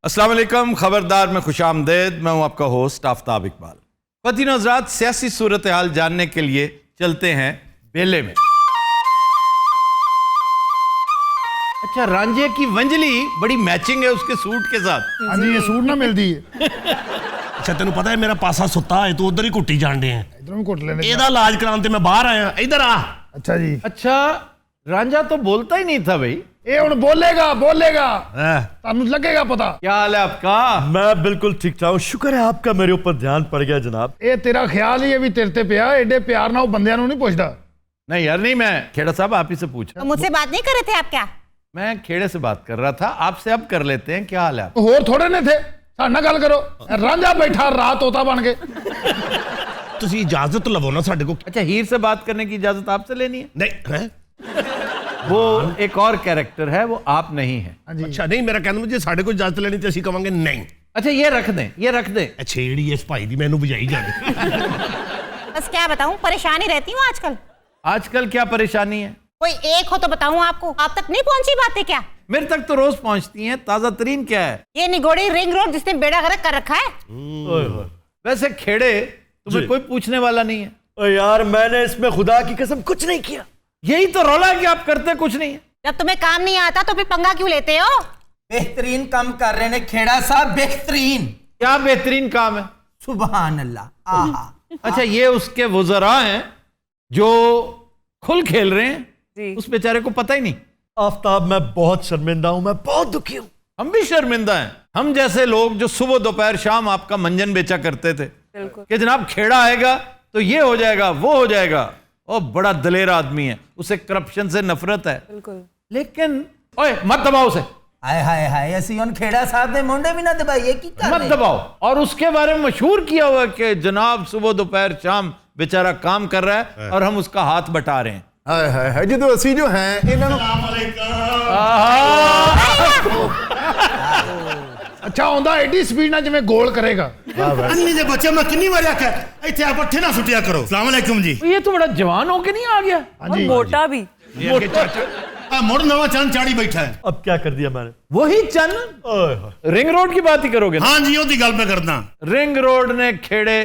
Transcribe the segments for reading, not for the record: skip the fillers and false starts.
अस्सलाम वालेकुम, खबरदार में खुशामदेद। मैं हूं आपका होस्ट आफ्ताब इकबाल। ख़वातीन और हज़रात, सियासी सूरत हाल जानने के लिए चलते हैं बेले में। अच्छा, रांझे की वंजली बड़ी मैचिंग है उसके सूट के साथ। हाँ जी, ये सूट ना मिलती है। अच्छा तेन पता है मेरा पासा सुता है, तू उधर ही घुट्टी जान दे हैं। इधरों घुट लेने ਇਹਦਾ ਇਲਾਜ ਕਰਾਉਣ ਤੇ मैं बाहर आया, इधर आ। अच्छा जी, अच्छा, रांझा तो बोलता ही नहीं था भाई। ये हुन बोलेगा तानू लगेगा पता। क्या हाल है आपका? मैं बिल्कुल ठीक ठाक हूं, शुक्र है आपका मेरे ऊपर ध्यान पड़ गया जनाब। ये तेरा ख्याल ही है भी तेरे ते पिया, एडे प्यार ना वो बंदियां नू नहीं पूछदा। नहीं यार, नहीं, मैं खेड़ा साहब आप ही से पूछ रहा। तो मुझसे बात नहीं कर रहे थे आप क्या? मैं खेड़े से बात कर रहा था, आपसे अब कर लेते हैं। क्या हाल है आप? होर थोड़े ने थे, साडे नाल गल करो। रांझा बैठा रात तोता बन के। ਤੁਸੀਂ इजाजत लवो ना साडे को। अच्छा, हीर से बात करने की इजाजत आपसे लेनी है? नहीं हैं? वो एक और कैरेक्टर है, वो आप नहीं है। हाँ जी, अच्छा नहीं, मेरा कहना मुझे साडे को इजाजत लेनी ते ਅਸੀਂ ਕਵਾਂਗੇ नहीं। अच्छा, ये रख दें, ये रख दें। ਛੇੜੀ ਇਸ ਭਾਈ ਦੀ ਮੈਨੂੰ ਬੁਝਾਈ ਜਾਣੀ। बस क्या बताऊं, परेशानी रहती हूँ आजकल। आजकल क्या परेशानी है? कोई एक हो तो बताऊं आपको। आप तक नहीं पहुंची बातें क्या? मेरे तक तो रोज पहुंचती हैं। ताजा तरीन क्या है? ये निगोड़ी रिंग रोड जिसने बेड़ा गर्क कर रखा है। वैसे खेड़े तुम्हें कोई पूछने वाला नहीं है। ओ यार, मैंने इसमें खुदा की कसम कुछ नहीं किया। यही तो रौला है कि आप करते कुछ नहीं है। जब तुम्हें काम नहीं आता तो फिर पंगा क्यों लेते हो? बेहतरीन काम कर रहे ने खेड़ा साहब, बेहतरीन। क्या बेहतरीन काम है? सुभान अल्लाह। आहा। अच्छा, ये उसके वज़रा हैं जो खुल खेल रहे हैं, उस बेचारे को पता ही नहीं। आफ्ताब, मैं बहुत शर्मिंदा हूं, मैं बहुत दुखी हूं। हम भी शर्मिंदा हैं। हम जैसे लोग जो सुबह दोपहर शाम आपका मंजन बेचा करते थे कि जनाब खेड़ा आएगा तो ये हो जाएगा, वो हो जाएगा। और बड़ा दलेर आदमी है, उसे करप्शन से नफरत है। लेकिन ओए, मत दबाओ उसे, हाय हाय हाय, असी उन खेड़ा साहब दे मुंडे भी ना दबाइए की कर मत रहे? दबाओ। और उसके बारे में मशहूर किया हुआ है कि जनाब सुबह दोपहर शाम बेचारा काम कर रहा है और हम उसका हाथ बटा रहे हैं। हाय हाय हाय, ਜਦੋਂ ਅਸੀਂ ਜੋ ਹੈ ਇਹਨਾਂ ਨੂੰ अच्छा आंदा एडी स्पीड ਨਾਲ ਜਿਵੇਂ ਗੋਲ ਕਰੇਗਾ। अन्नी दे बच्चे मैं कितनी बार आख्या इथे आप पट्ठे ना सुटिया करो। अस्सलाम वालेकुम जी। ये तो बड़ा जवान होके नहीं आ गया? हाँ जी, मोटा भी। ये के चाचा आ मुड़ नवा चंद चाड़ी बैठा है। अब क्या कर दिया मैंने? वही चन ओए होए। रिंग रोड की बात ही करोगे ना? हाँ जी, ओदी गल पे करदा। रिंग रोड ने खेड़े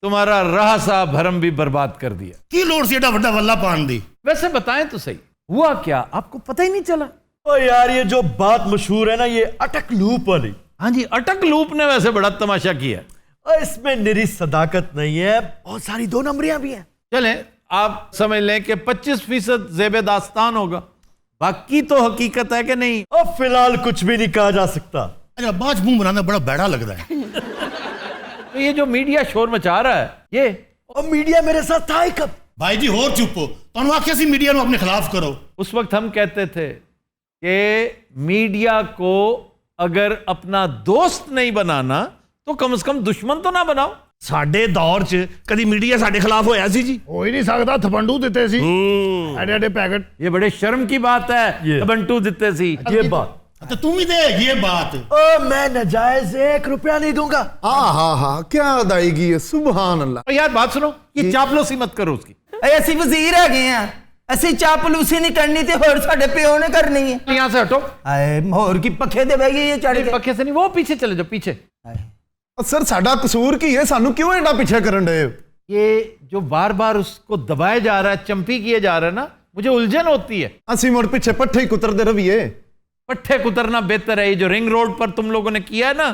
तुम्हारा राह सा भरम भी बर्बाद कर दिया। की लोड़ सी एडा वड्डा वल्ला पान दी? वैसे बताएं तो सही, हुआ क्या? आपको पता ही नहीं चला? ओ यार, ये जो बात मशहूर है ना, ये अटक लूप वाली। हाँ जी, अटक लूप ने वैसे बड़ा तमाशा किया। और इसमें निरी सदाकत नहीं है, बहुत सारी दो नंबरियां भी हैं। चलें, आप समझ लें कि 25% ज़ेब दास्तान होगा, बाकी तो हकीकत है कि नहीं। और फिलहाल कुछ भी नहीं कहा जा सकता। अच्छा, बाज मुंह बनाना बड़ा बैड़ा लगदा है। तो ये जो मीडिया शोर मचा रहा है, ये और मीडिया मेरे साथ था ही कब? भाई जी होर चुपो, तुहानू आख्या सी मीडिया नु अपने खिलाफ करो। उस वक्त हम कहते थे कि मीडिया को अगर अपना दोस्त नहीं बनाना तो कम से कम दुश्मन तो ना बनाओ। साडे दौर च कदी मीडिया साडे खिलाफ होया सी जी? हो ही नहीं सकदा। थपंडू ਦਿੱਤੇ ਸੀ ਐਡੇ ਐਡੇ ਪੈਕਟ। ये बड़े शर्म की बात है। ये। बंटू दिते सी। ये बात। तो तुम ही दे ये बात। ओ, मैं नाजायज 1 रुपया नहीं दूंगा। हाँ, क्या अदायगी है, सुभान अल्लाह। और यार बात सुनो, ये चापलूसी मत करो उसकी। ਅਸੀਂ ਵਜ਼ੀਰ ਹੈਗੇ ਆ, ਅਸੀਂ ਚਾਪਲੂਸੀ ਨਹੀਂ ਕਰਨੀ ਤੇ ਹੋਰ ਸਾਡੇ ਪਿਓ ਨੇ ਕਰਨੀ ਹੈ। यहाँ से हटो। ਹਾਏ ਹੋਰ ਕੀ ਪੱਖੇ ਤੇ ਬਹਿ ਗਈ ਇਹ ਚੜ ਕੇ। पक्के से नहीं, वो पीछे चले जाओ, पीछे। सर साडा कसूर की है, सानू क्यों एडा पीछे करन डे? ये जो बार बार उसको दबाया जा रहा है, चंपी किए जा रहा है ना, मुझे उलझन होती है। ਅਸੀਂ ਮੁੜ ਪਿੱਛੇ ਪੱਠੇ ਹੀ ਕੁਤਰਦੇ ਰਹੀਏ। पट्टे कुतरना बेहतर है। ये जो रिंग रोड पर तुम लोगों ने किया है ना,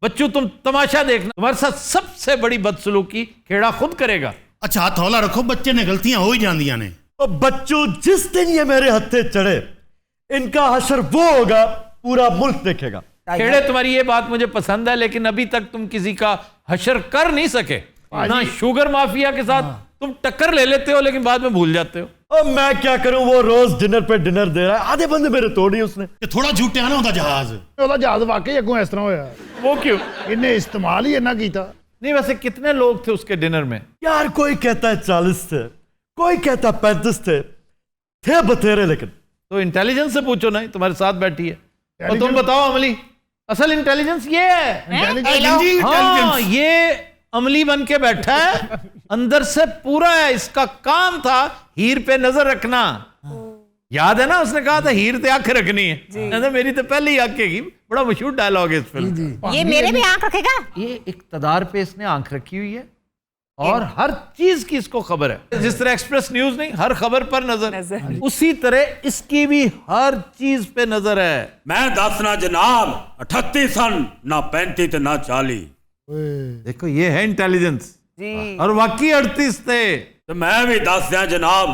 बच्चों तुम तमाशा देखना, तुम्हारे साथ सबसे बड़ी बदसलूकी खेड़ा खुद करेगा। अच्छा हाथ हौला रखो, बच्चे ने गलतियां हो ही जांदियां ने। और बच्चों, जिस दिन ये मेरे हत्थे चढ़े, इनका हशर वो होगा पूरा मुल्क देखेगा। खेड़े, तुम्हारी ये बात मुझे पसंद है, लेकिन अभी तक तुम किसी का हशर कर नहीं सके ना। शुगर माफिया के साथ तुम टक्कर ले लेते हो, लेकिन बाद में भूल जाते हो। और मैं क्या करूं, वो रोज डिनर पे डिनर दे रहा है, आधे बंदे मेरे तोड़ी उसने। ते थोड़ा झूठे आना होता जहाज। ਉਹਦਾ ਜਹਾਜ਼ ਵਾਕਈ ਅੱਗੋਂ ਇਸ ਤਰ੍ਹਾਂ ਹੋਇਆ। वो क्यों? ਇਹਨੇ ਇਸਤੇਮਾਲ ਹੀ ਇੰਨਾ ਕੀਤਾ। नहीं, वैसे कितने लोग थे उसके डिनर में? यार, कोई कहता है 40 थे, कोई कहता 35 थे बतेरे। लेकिन तो इंटेलिजेंस से पूछो ना, तुम्हारे साथ बैठी है। और तुम बताओ अमली, असल इंटेलिजेंस ये है। हाँ, ये अमली बन के बैठा है, अंदर से पूरा है। इसका काम था हीर पे नजर रखना। याद है ना, उसने कहा था हीर ते अख रखनी है। मेरी तो पहले ही अख हैगी, बड़ा मशहूर डायलॉग है इस फिल्म का। ये मेरे भी आंख रखेगा। ये इक़्तिदार पे इसने आंख रखी हुई है और हर चीज की इसको खबर है। जिस तरह एक्सप्रेस न्यूज नहीं, हर खबर पर नजर, उसी तरह इसकी भी हर चीज पे नजर है। मैं दसना जनाब 38 सन ना 35 ते ना 40 देखो ये है इंटेलिजेंस जी। और वाकई 38 थे। ते मैं भी दस दिया जनाब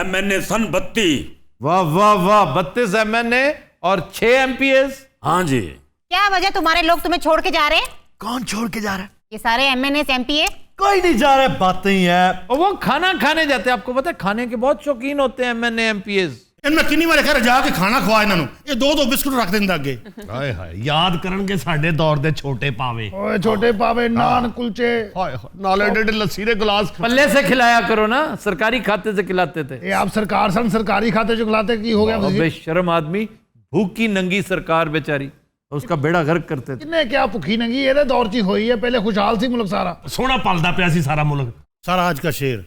MNA सन 32। वाह वाह वाह, 32 MNA और 6 MPs। हाँ जी। क्या वजह तुम्हारे लोग तुम्हें छोड़ के जा रहे हैं? कौन छोड़ के जा रहा है? ये सारे MNA MPA। कोई नहीं जा रहा है, बातें ही है। और वो खाना खाने जाते हैं, आपको पता है खाने के बहुत शौकीन होते हैं MNA MPs। इनमें किन्नी बार घर जाके खाना खवा इन्हों ये दो बिस्कुट रख देंगे अगे। ਹਾਏ ਹਾਏ ਯਾਦ ਕਰਨਗੇ ਸਾਡੇ ਦੌਰ ਦੇ ਛੋਟੇ ਪਾਵੇ ਓਏ ਛੋਟੇ ਪਾਵੇ ਨਾਨ ਕੁਲਚੇ ਹਾਏ ਹਾਏ ਨਾਲੇ ਏਡੇ ਲੱਸੀ ਦੇ ਗਲਾਸ पल्ले से खिलाया करो ना, सरकारी खाते से खिलाते थे। ਇਹ ਆਪ ਸਰਕਾਰ ਸਨ ਸਰਕਾਰੀ ਖਾਤੇ ਚ ਖਿਲਾਤੇ ਕੀ ਹੋ ਗਿਆ और ਵਜ਼ੀਰ बेशर्म आदमी, भूखी नंगी सरकार बेचारी, उसका बेड़ा गर्क करते थे। ਕਿੰਨੇ ਕਿਆ ਭੁੱਖੀ ਨੰਗੀ ਇਹਦੇ ਦੌਰ ਚ ਹੀ ਹੋਈ ਹੈ ਪਹਿਲੇ ਖੁਸ਼ਹਾਲ ਸੀ ਮੁਲਕ ਸਾਰਾ ਸੋਹਣਾ ਪਲਦਾ ਪਿਆ ਸੀ ਸਾਰਾ ਮੁਲਕ सारा आज का शेर।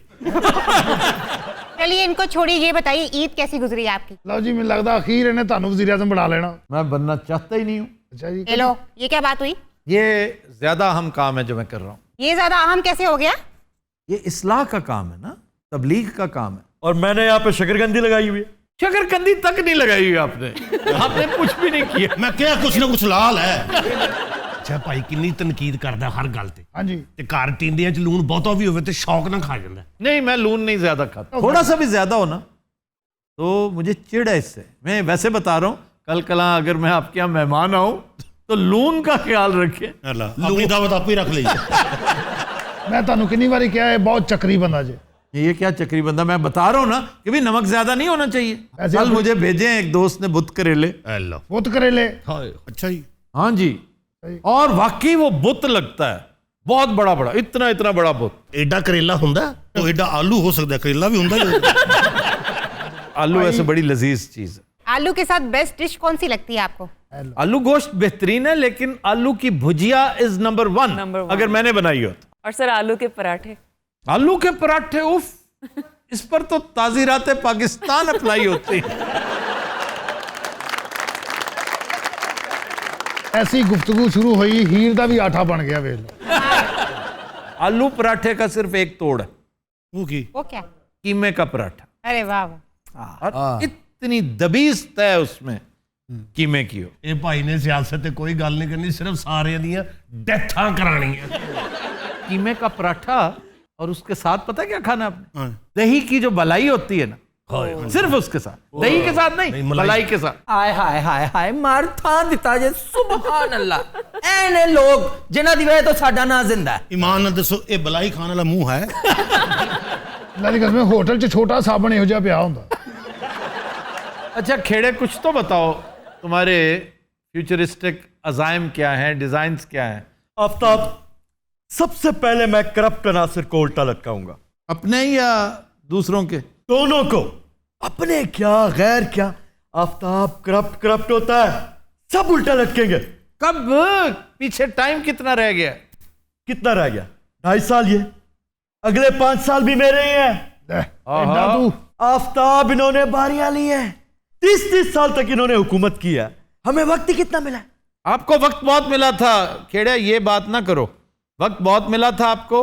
चलिए इनको छोड़िए, ये बताइए ईद कैसी गुजरी आपकी? ਲਓ ਜੀ ਮੈਨੂੰ ਲੱਗਦਾ ਅਖੀਰ ਇਹਨੇ ਤੁਹਾਨੂੰ ਵਜ਼ੀਰ ਆਜ਼ਮ ਬਣਾ ਲੈਣਾ मैं बनना चाहता ही नहीं हूँ। ਅੱਛਾ ਜੀ हेलो, ये क्या बात हुई? ये ज्यादा अहम काम है जो मैं कर रहा हूँ। ये ज्यादा अहम कैसे हो गया? ये इस्लाह का काम है ना, तबलीग का काम है। और मैंने यहाँ पे शकरकंदी लगाई हुई है। शकरकंदी तक नहीं लगाई हुई आपने। आपने कुछ भी नहीं किया। मैं क्या कुछ ना कुछ लाल है। ਅੱਛਾ ਭਾਈ ਕਿੰਨੀ ਤਨਕੀਦ ਕਰਦਾ ਹਰ ਗੱਲ ਤੇ ਹਾਂਜੀ ਤੇ ਘਰ ਟਿੰਡਿਆਂ ਚ ਲੂਣ ਬਹੁਤਾ ਵੀ ਹੋਵੇ ਤੇ ਸ਼ੌਕ ਨਾਲ ਖਾ ਜਾਂਦਾ नहीं, मैं लून नहीं ज्यादा खाता, थोड़ा सा भी ज्यादा हो ना तो मुझे चिढ़ है इससे। मैं वैसे बता रहा हूँ, कल कला अगर मैं आपके यहाँ मेहमान आऊं तो लून का ख्याल रखिए। अपनी दावत आप ही रख लीजिए। ਮੈਂ ਤੁਹਾਨੂੰ ਕਿੰਨੀ ਵਾਰੀ ਕਿਹਾ ਇਹ ਬਹੁਤ ਚੱਕਰੀ ਬੰਦਾ ਜੇ ये क्या चक्री बंदा, मैं बता रहा हूँ ना कि भी नमक ज्यादा नहीं होना चाहिए। ऐसे कल आप- मुझे भेजे एक दोस्त ने बुत करेले। ਲਓ ਪੁੱਤ ਕਰੇਲੇ अच्छा जी। हाँ जी, और वाकई वो बुत लगता है, बहुत बड़ा बड़ा, इतना इतना बड़ा बुत। ਐਡਾ ਕਰੇਲਾ ਹੁੰਦਾ तो एडा आलू हो सकता है, करेला भी होता आलू ऐसे बड़ी लजीज चीज है। आलू के साथ बेस्ट डिश कौन सी लगती है आपको? आलू गोश्त बेहतरीन है, लेकिन आलू की भुजिया इज नंबर वन अगर मैंने बनाई हो तो। और सर आलू के पराठे। आलू के पराठे, उफ, इस पर तो ताजीरात पाकिस्तान अप्लाई होती है। ਐਸੀ ਗੁਫ਼ਤਗੂ ਸ਼ੁਰੂ ਹੋਈ ਹੀਰ ਦਾ ਵੀ ਆਠਾ ਬਣ ਗਿਆ ਵੇਖ ਲਓ आलू पराठे का सिर्फ एक तोड़ है, वो क्या? कीमे का पराठा। अरे वाह वाह। और इतनी दबीज तय उसमें कीमे की हो। ਇਹ ਭਾਈ ਨੇ ਸਿਆਸਤ ਤੇ ਕੋਈ ਗੱਲ ਨਹੀਂ ਕਰਨੀ ਸਿਰਫ ਸਾਰਿਆਂ ਦੀਆਂ ਡੈਥਾਂ ਕਰਾਣੀਆਂ कीमे का पराठा और उसके साथ पता है क्या खाना आपने? दही की जो मलाई होती है ना, सिर्फ उसके साथ, दही के साथ नहीं, मलाई के साथ। ਹਾਏ ਹਾਏ ਹਾਏ ਹਾਏ ਮਾਰ ਥਾਂ ਦਿੱਤਾ ਜੇ ਸੁਭਾਨ ਅੱਲਾ ਐ ਨੇ ਲੋਕ ਜਿਨ੍ਹਾਂ ਦੀ ਵਜ੍ਹਾ ਤੋਂ ਸਾਡਾ ਨਾਂ ਜ਼ਿੰਦਾ ਹੈ ईमान नाल दसो ये बलाई खाने वाला मुंह है। ਅੱਲਾ ਦੀ ਕਸਮ ਹੋਟਲ 'ਚ ਛੋਟਾ ਸਾਬਣ ਇਹੋ ਜਿਹਾ ਪਿਆ ਹੁੰਦਾ अच्छा खेड़े, कुछ तो बताओ, तुम्हारे फ्यूचरिस्टिक अजाइम क्या हैं, डिजाइन्स क्या हैं? आफ्ताब, सबसे पहले मैं करप्ट नासिर को उल्टा लटकाऊंगा। अपने या दूसरों के? दोनों को। अपने क्या गैर क्या, आफ्ताब करप्ट करप्ट होता है, सब उल्टा लटकेंगे। कब? पीछे टाइम कितना रह गया? कितना रह गया? 2.5 साल। ये अगले 5 साल भी मेरे ही हैं। ਐਡਾ ਤੂੰ आफ्ताब, इन्होंने बारियां ली हैं, 30-30 साल तक इन्होंने हुकूमत की है, हमें वक्त ही कितना मिला है? आपको वक्त बहुत मिला था खेड़े, ये बात ना करो। वक्त बहुत मिला था आपको,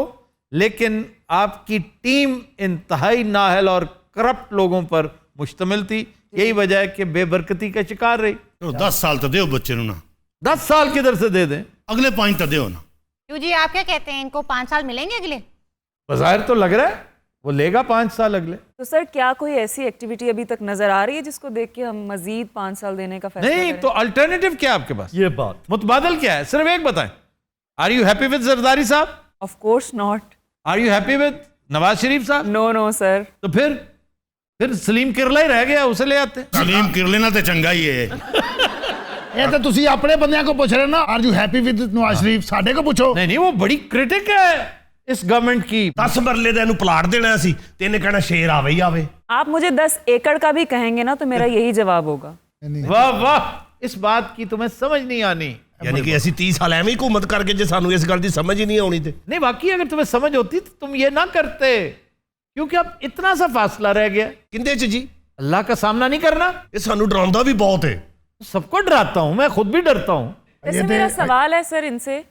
लेकिन आपकी टीम इंतहाई नाअहल और करप्ट लोगों पर मुश्तमिल थी। यही वजह है कि बेबरकती का शिकार रही। 10 साल तो दो बच्चे ना, 10 साल किधर से दे दें? अगले 5 तो दो ना। क्यों जी, आप क्या कहते हैं, इनको 5 साल मिलेंगे अगले? बाजार तो लग रहा है वो लेगा 5 साल अगले। तो सर क्या कोई ऐसी एक्टिविटी अभी तक नजर आ रही है जिसको देख के हम मजीद 5 साल देने का फैसला नहीं करें? तो अल्टरनेटिव क्या है आपके पास? ये बात मुतबादल क्या है? सिर्फ एक बताएं। Are you happy with Zardari साहब? Of course not. Are you happy with Nawaz Sharif साहब? No no sir. तो फिर सलीम किरला ही रह गया, उसे ले आते। सलीम किरले ना तो चंगा ही है। ਇਹ ਤਾਂ ਤੁਸੀਂ ਆਪਣੇ ਬੰਦਿਆਂ ਕੋ ਪੁੱਛ ਰਹੇ ਨਾ are you happy with Nawaz Sharif ਸਾਡੇ ਕੋ ਪੁੱਛੋ नहीं नहीं, वो बड़ी क्रिटिक है इस गवर्नमेंट की। 10 ਮਰਲੇ ਦਾ ਇਹਨੂੰ ਪਲਾਟ ਦੇਣਾ ਸੀ ਤੇ ਇਹਨੇ ਕਹਿਣਾ ਸ਼ੇਰ ਆਵੇ ਹੀ ਆਵੇ आप मुझे 10 एकड़ का भी कहेंगे ना तो मेरा यही जवाब होगा। वाह वाह, इस बात की तुम्हें समझ नहीं आनी। ਯਾਨੀ ਕਿ ਅਸੀਂ 30 ਸਾਲ ਐਵੇਂ ਹੀ ਘੁੰਮਤ ਕਰਕੇ ਜੇ ਸਾਨੂੰ ਇਸ ਗੱਲ ਦੀ ਸਮਝ ਹੀ ਨਹੀਂ ਆਉਣੀ ਤੇ नहीं, वाकई अगर तुम्हें समझ होती तो तुम ये ना करते, क्योंकि अब इतना सा फासला रह गया। ਕਿੰਦੇ ਚ ਜੀ अल्लाह का सामना नहीं करना। ਇਹ ਸਾਨੂੰ ਡਰਾਉਂਦਾ ਵੀ ਬਹੁਤ ਹੈ सबको डराता हूं, मैं खुद भी डरता हूं। वैसे मेरा सवाल है सर इनसे,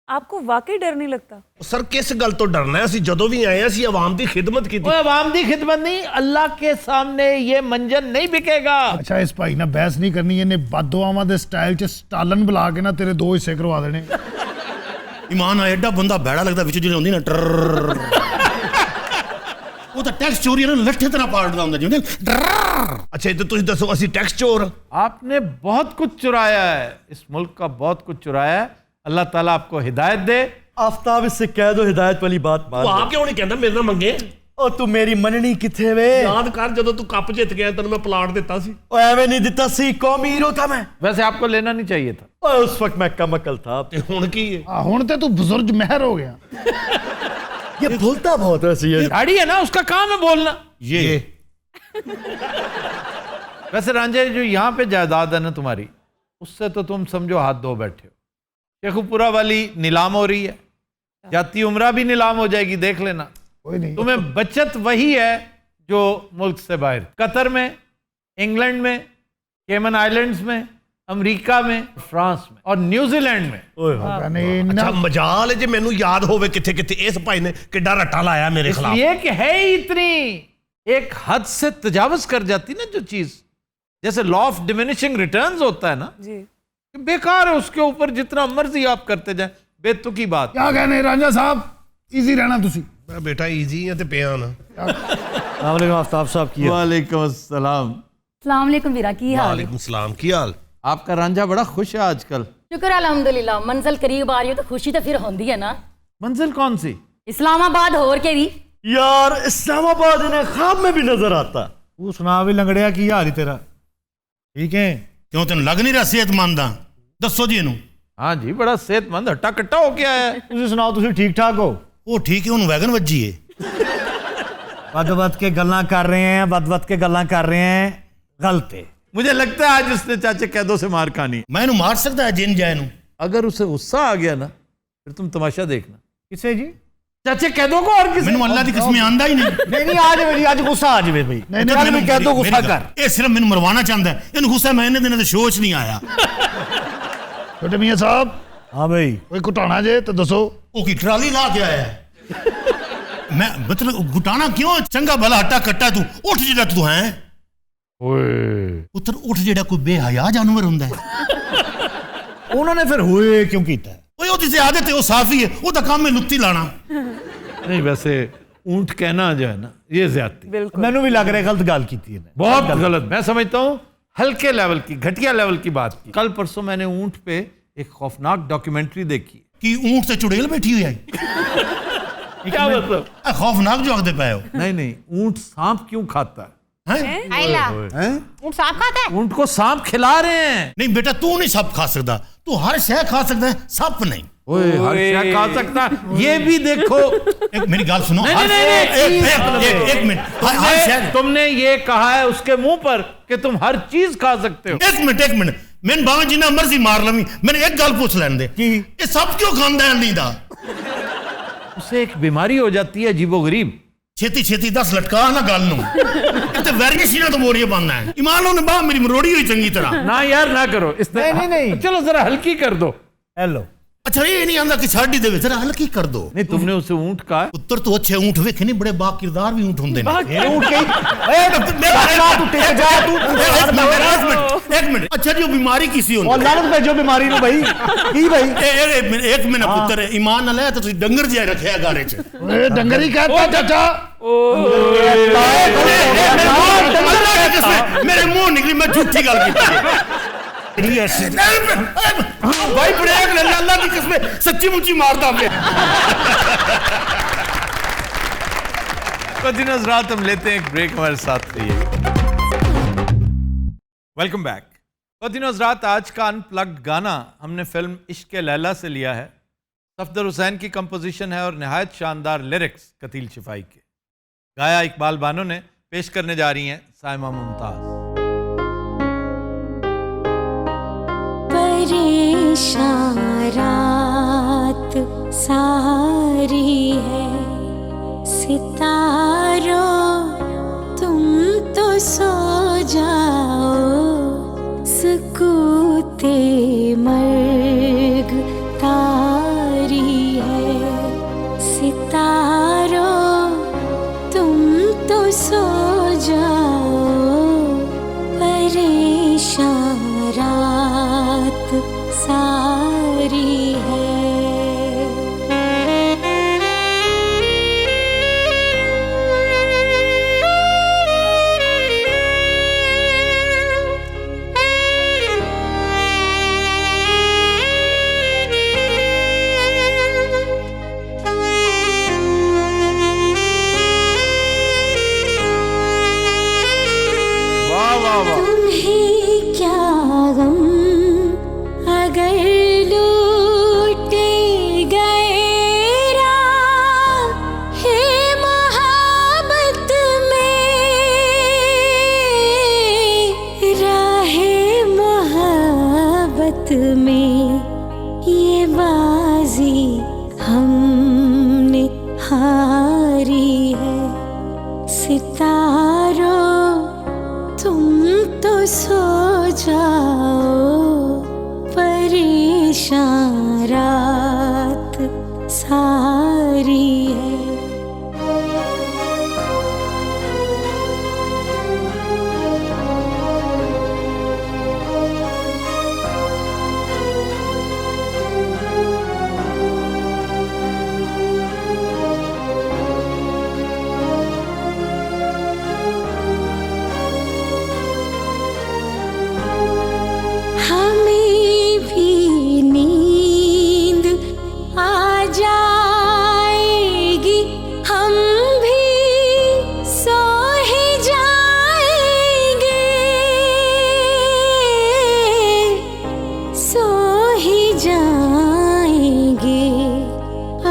आपको वाकई डर नहीं लगता? सर किस गल तो डरना है? ਅਸੀਂ ਜਦੋਂ ਵੀ ਆਏ ਅਸੀਂ ਆਵਾਮ ਦੀ ਖਿਦਮਤ ਕੀਤੀ। ओए अवाम दी खिदमत नहीं, अल्लाह के सामने ये मंजन नहीं बिकेगा। ਅੱਛਾ ਇਸ ਭਾਈ ਨਾਲ ਬਹਿਸ ਨਹੀਂ ਕਰਨੀ, ਇਹਨੇ ਬਦਦੁਆਵਾਂ ਦੇ ਸਟਾਈਲ 'ਚ ਸਟਾਲਨ ਬੁਲਾ ਕੇ ਨਾ ਤੇਰੇ 2 ਹਿੱਸੇ ਕਰਵਾ ਦੇਣੇ। ईमान आ एडा बंदा बैड़ा लगता विच जिहड़ी होंदी ना ट्रर वो तो टैक्स चोरी ना लट्ठे तरह पाड़दा हुंदा जिवें ਅੱਛਾ ਤੇ ਤੁਸੀਂ ਦੱਸੋ ਅਸੀਂ ਟੈਕਸ ਚੋਰ? आपने बहुत कुछ चुराया है, इस मुल्क का बहुत कुछ चुराया है। अल्लाह ताला आपको हिदायत दे। आफ्ताब इससे कह दो हिदायत वाली बात मान ਤੂੰ ਆਪ ਕਿਉਂ ਨਹੀਂ ਕਹਿੰਦਾ ਮੇਰੇ ਨਾਲ ਮੰਗੇ? ओ तू मेरी मननी किथे वे? ਯਾਦ ਕਰ ਜਦੋਂ ਤੂੰ ਕੱਪ ਜਿੱਤ ਗਿਆ ਤੈਨੂੰ ਮੈਂ ਪਲਾਟ ਦਿੱਤਾ ਸੀ। ओ एवे नहीं दिता सी, कौमी हीरो था मैं। वैसे आपको लेना नहीं चाहिए था। ओ उस वक्त मैं कम अकल था। ਤੇ ਹੁਣ ਕੀ ਹੈ? ਹੁਣ ਤੇ ਤੂੰ ਬਜ਼ੁਰਗ ਮਹਿਰ ਹੋ ਗਿਆ। ये भूलता बहुत है सी। गाड़ी है ना, उसका काम है बोलना। ये वैसे रांझे जो यहाँ पे जायदाद है ना तुम्हारी, उससे तो तुम समझो हाथ धो बैठे हो। शेखुपुरा वाली नीलाम हो रही है, जाती उम्रा भी नीलाम हो जाएगी, देख लेना। कोई नहीं, तुम्हें बचत वही है जो मुल्क से बाहर, कतर में, इंग्लैंड में, केमन आइलैंड्स में, अमेरिका में, फ्रांस में और न्यूजीलैंड में। कहने ਅੱਛਾ ਮਜਾਲ ਹੈ ਜੇ ਮੈਨੂੰ ਯਾਦ ਹੋਵੇ ਕਿੱਥੇ ਕਿੱਥੇ ਇਸ ਭਾਈ ਨੇ ਕਿੱਡਾ ਰੱਟਾ ਲਾਇਆ ਮੇਰੇ ਖਿਲਾਫ। इसलिए कि है ही इतनी, एक हद से तजावज कर जाती ना जो चीज, जैसे लॉ ऑफ डिमिनिशिंग रिटर्न्स होता है ना, जी कि बेकार है, उसके ऊपर जितना मर्जी आप करते जाए, बेतुकी बात। क्या कहने रांझा साहब, इजी रहना तुसी। ਮੈਂ ਬੇਟਾ ਈਜ਼ੀ ਹੈ ਤੇ ਪਿਆ ਨਾ। वालेकुम आफ्ताब साहब की। वालेकुम अस्सलाम। अस्सलाम वालेकुम वीरा, की हाल है? ਵਾਲੇਕੁਮ ਸਲਾਮ, ਕੀ ਹਾਲ? आपका रांझा बड़ा खुश है आजकल। शुक्र अल्हम्दुलिल्लाह, मंजिल करीब आ रही हो तो खुशी तो फिर होंदी है ना। मंजिल कौन सी? इस्लामाबाद होर के भी। यार इस्लामाबाद इन्हें ख्वाब में भी नजर आता। तू सुना भी लंगड़िया की हाल ही तेरा? ठीक है? क्यों तेन लग नहीं रहा सेहतमंद आ? दसो जी इनू। हाँ जी, बड़ा सेहतमंद हट्टा कट्टा हो गया है। तुसी सुनाओ, तुसी ठीक ठाक हो? वो ठीक है, उन्होंने वैगन वजी है। बद के गल्ला कर रहे हैं, बद के गल्ला कर रहे हैं, गलत है। मुझे लगता है आज उसने चाचे कैदों से मार खानी। मैं इनू मार सकता है जिन जाए नू। अगर उसे गुस्सा आ गया ना, फिर तुम तमाशा देखना। किसे जी? चाचे कैदों को और किसी? मैनू अल्लाह दी कसम आंदा ही नहीं। नहीं नहीं, आज मेरी आज गुस्सा आ जावे भाई। नहीं नहीं, मैं कह दो गुस्सा कर। ये सिर्फ मैनू मरवाना चाहता है, इनू गुस्सा मैं इन्ने दिनों ते शो च नहीं आया। छोटे मियां साहब। हाँ भाई, कोई घुटाना जे तो दसो। वो की ट्राली ला के आया है। मैं मतलब घुटाना क्यों? चंगा भला हट्टा कट्टा तू उठ जेड़ा तू है। पुत्र उठ जेड़ा कोई बेहया जानवर हुंदा है। उन्होंने फिर हुए क्यों कीता है? ओए ओदी से आदत है, वो साफी है, वो काम में लुत्ती लाना। नहीं, वैसे ऊंट कहना जो है ना, ये ज्यादती। बिल्कुल मैनू भी लग रहा है गलत गाल की थी। बहुत गलत। मैं समझता हूँ हल्के लेवल की, घटिया लेवल की बात की। कल परसों मैंने ऊंट पे एक खौफनाक डॉक्यूमेंट्री देखी। कि ऊंट से चुड़ैल बैठी हुई है। क्या मतलब? खौफनाक जो आखदे पाए हो। नहीं नहीं, ऊंट सांप क्यों खाता है? आइला ऊंट सांप खाता है? ऊंट को सांप खिला रहे हैं। नहीं बेटा, तू नहीं सब खा सकता, तू हर शय खा सकता है, सप नहीं। ओए, हर शय खा सकता है, ये भी देखो। एक मेरी गाल सुनो। नहीं, नहीं, नहीं, नहीं, एक मिनट। हर शय तुमने ये कहा है उसके मुंह पर कि तुम हर चीज खा सकते हो। एक मिनट मैंने बाबा जिन्ना मर्जी मार लवी, मैंने एक गल पूछ लैन दे, ये सब क्यों खांदा है नहीं दा? उसे एक बीमारी हो जाती है अजीबोगरीब। छेती छेती 10 लटका ना गल नू। इते वेरिएशन तो मोरिया बनना है। ईमान ने बाह मेरी मरोड़ी हुई चंगी तरह। ना यार ना करो इसने। नहीं। चलो जरा हल्की कर दो। हेलो। अच्छा ये नहीं आंदा कि छाड़ी देवे, जरा हल्की कर दो। नहीं, तुमने उसे ऊंट कहा। उत्तर तो अच्छे ऊंट वेखे नहीं, बड़े बा किरदार भी ऊंट होंदे ने। एक मिनट। अच्छा जो बीमारी किसी होंदी, और लानत भेजो बीमारी नु भाई। की भाई? एक मिनट पुत्र, ईमान ना ले तो तुसी डंगर जिहा रखया गारे च। ए डंगर ही कहता चाचा। मेरे मुंह निकली, मैं झूठी गल की। भाई ब्रेक ले, अल्लाह की कसम सच्ची मुच्ची मारता मैं। दिन रात हम लेते हैं एक ब्रेक, हमारे साथ रहिए। Welcome back. दिन रात आज का अनप्लग्ड गाना हमने फिल्म इश्क लैला से लिया है। सफदर हुसैन की कंपोजिशन है और निहायत शानदार लिरिक्स कतील शिफाई के। गाया इकबाल बानो ने, पेश करने जा रही हैं साइमा मुमताज। परेशान रात सारी है, सितारों तुम तो सो जाओ, रात सारी है। तुम्हें क्या गम अगर लूटे गए राहे मोहब्बत में, राहे मोहब्बत में ये बाजी हमने हारी है। सितारों तुम तो सो जाओ, परेशान रात सारी है। हमें भी नींद आ जाएगी, हम भी सो ही जाएंगे, सो ही जाएंगे।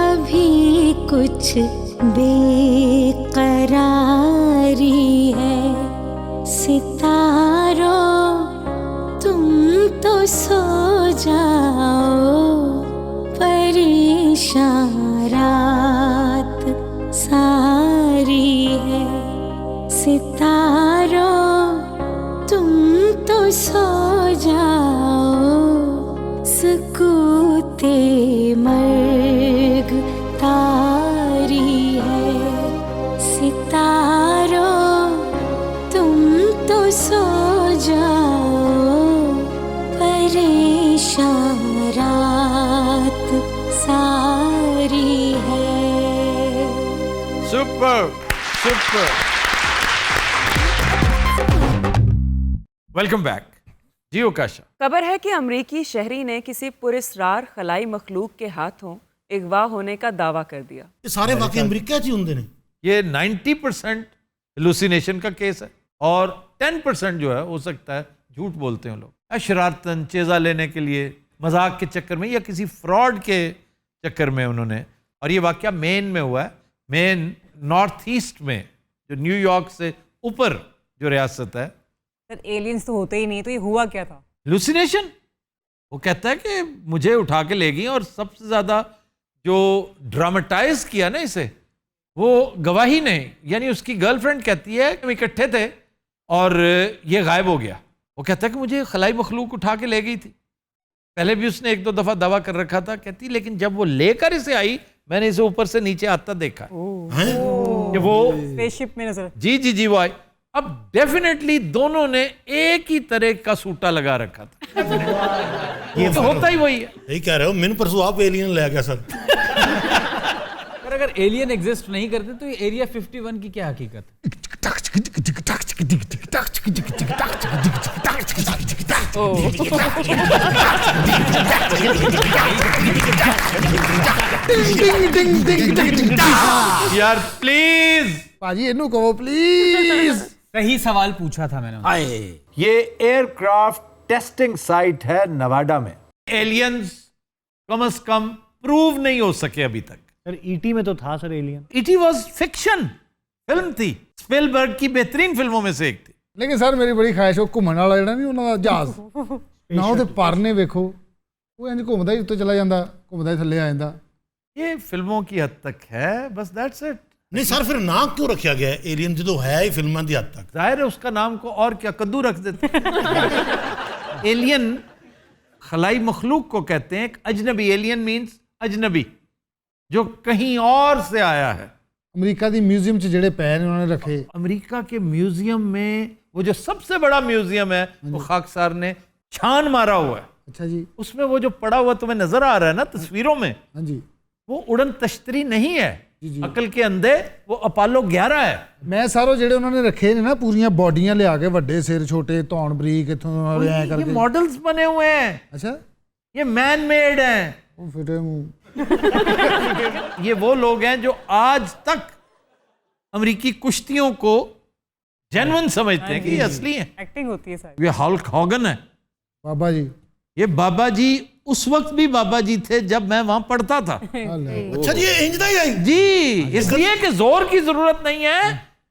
अभी कुछ बेकरारी है। सितारों तुम तो सो जाओ, परेशान रात सारी है। सितारों तुम तो सो जाओ, सकूते मर्ग तारी है। सितारों तुम तो सो जाओ, परेशान रात सारी है। Super super. वेलकम बैक जी ओकाशा। खबर है कि अमरीकी शहरी ने किसी पुरस्कार खलाई मखलूक के हाथों अगवा होने का दावा कर दिया। ये सारे वाकई अमेरिका च ही होंगे ने। ये 90% हेलुसिनेशन का केस है और 10% जो है हो सकता है झूठ बोलते हैं लोग, शरारतन चेजा लेने के लिए, मजाक के चक्कर में या किसी फ्रॉड के चक्कर में उन्होंने। और ये वाकया मेन में हुआ है, मेन नॉर्थ ईस्ट में, जो न्यूयॉर्क से ऊपर जो रियासत है। सर एलियंस तो होते ही नहीं, तो ये हुआ क्या था? हेलुसिनेशन। वो कहता है कि मुझे उठा के ले गई और सबसे ज्यादा जो ड्रामेटाइज किया ना इसे, वो गवाही ने, यानी उसकी गर्लफ्रेंड कहती है कि हम इकट्ठे थे और ये गायब हो गया। वो कहता है कि मुझे खलाई मखलूक उठा के ले गई थी। पहले भी उसने 1-2 दफा दावा कर रखा था। कहती लेकिन जब वो लेकर इसे आई, मैंने इसे ऊपर से नीचे आता देखा कि वो स्पेसशिप में नजर। जी जी जी वो आई। अब डेफिनेटली दोनों ने एक ही तरह का सूटा लगा रखा था। ये तो होता ही वही है। यही कह रहे हो, मैंने परसों आप एलियन ले गया सर। पर अगर एलियन एग्जिस्ट नहीं करते तो ये एरिया 51 की क्या हकीकत है? यार प्लीज पाजी इनू कहो प्लीज। सही सवाल पूछा था मैंने। ये एयरक्राफ्ट टेस्टिंग साइट है नवाडा में। एलियंस कम से कम प्रूव नहीं हो सके अभी तक। सर ईटी में तो था sir alien. ET was fiction film थी, स्पिलबर्ग की बेहतरीन फिल्मों में से एक थी। लेकिन सर मेरी बड़ी ख्वाहिश हो घूमने वाला ਜਿਹੜਾ ਨਹੀਂ ਉਹਨਾਂ ਦਾ ਜਹਾਜ਼ ਨਾ ਉਹਦੇ ਪਰਨੇ ਵੇਖੋ, ਉਹ ਇੰਜ ਘੁੰਮਦਾ ਹੀ ਉੱਤੇ ਚਲਾ ਜਾਂਦਾ, ਘੁੰਮਦਾ ਹੀ ਥੱਲੇ ਆ ਜਾਂਦਾ। ये फिल्मों की हद तक है, बस दैट्स इट। नहीं सर फिर नाम क्यों रखा गया है एलियन जो है ही फिल्म की हद तक? जाहिर है उसका नाम को और क्या कद्दू रख देते। एलियन खलाई मखलूक को कहते हैं, एक अजनबी। एलियन मीन्स अजनबी, जो कहीं और से आया है। अमेरिका दी म्यूजियम च जेड़े पै ने उन्होंने रखे। अमेरिका के म्यूजियम में वो जो सबसे बड़ा म्यूजियम है वो खाकसार ने छान मारा हुआ है। अच्छा जी। उसमें वो जो पड़ा हुआ तुम्हें नजर आ रहा है ना तस्वीरों में, हाँ जी, वो उड़न तश्तरी नहीं है, जी। अकल के अंधे, वो अपोलो 11 है। मैं सारो ਜਿਹੜੇ ਉਹਨਾਂ ਨੇ ਰੱਖੇ ਨੇ ਨਾ ਪੂਰੀਆਂ ਬਾਡੀਆਂ ਲਿਆ ਕੇ ਵੱਡੇ ਸਿਰ ਛੋਟੇ ਧੌਣ ਬਰੀਕ ਇਥੋਂ ਐ ये ਕਰਕੇ। मॉडल्स बने हुए हैं, अच्छा, ये मैन मेड हैं। ਉਹ ਫਿਟੇ ਮੂੰਹ। ये वो लोग हैं जो आज तक अमेरिकी कुश्तियों को जेन्युइन समझते हैं कि ये असली है। एक्टिंग होती है सारी। ये हल्क हॉगन है, ਬਾਬਾ जी। ये बाबा जी उस वक्त भी बाबा जी थे जब मैं वहां पढ़ता था। अच्छा जी, ये इंजदा ही है जी, इसलिए कि जोर की जरूरत नहीं है,